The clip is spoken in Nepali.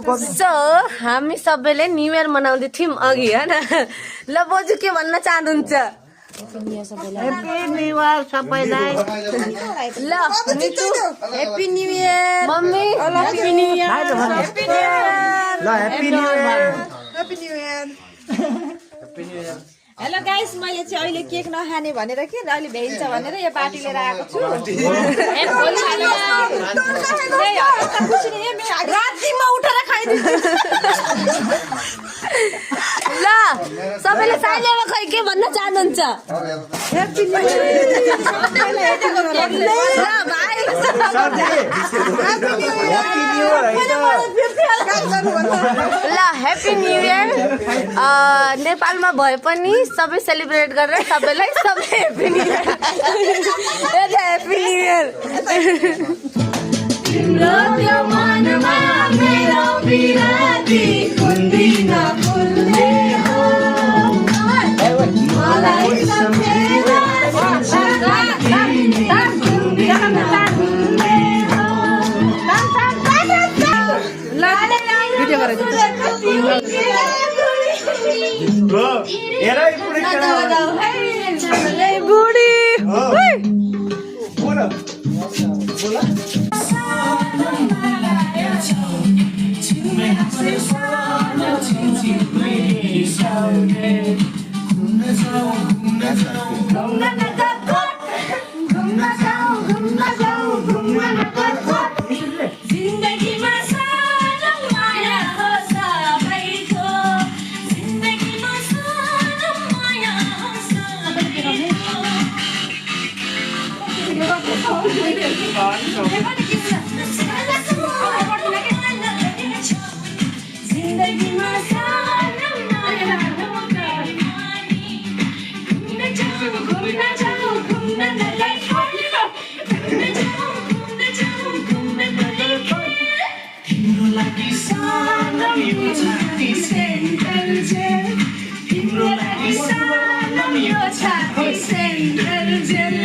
सो हामी सबैले न्यू इयर मनाउँदै थियौँ अघि हैन ल बोजू के भन्न चाहनुहुन्छ हेप्पी न्यू इयर सबैलाई ल मिठु happy new year mummy happy new year happy new year ल happy new year happy new year happy new year hello guys मैले चाहिँ अहिले केक नखाने भनेर के अहिले भ्याइन्छ भनेर यो पार्टी लिएर आएको छु रातिमा उठेर खाइदिन्छु ल सबैले साइलेमा खै के भन्न चाहनुहुन्छ हेप्पी न्यू इयर ल भाइ ल हेप्पी न्यू इयर नेपालमा भए पनि सबै सेलिब्रेट गरेर सबैलाई सबै happy new year happy new year तिम्रो त्यो मनमा मेरो बिराती कुन्दिन फुल्ने हो मलाई सम्झेर भिडियो गरेको बुढी Your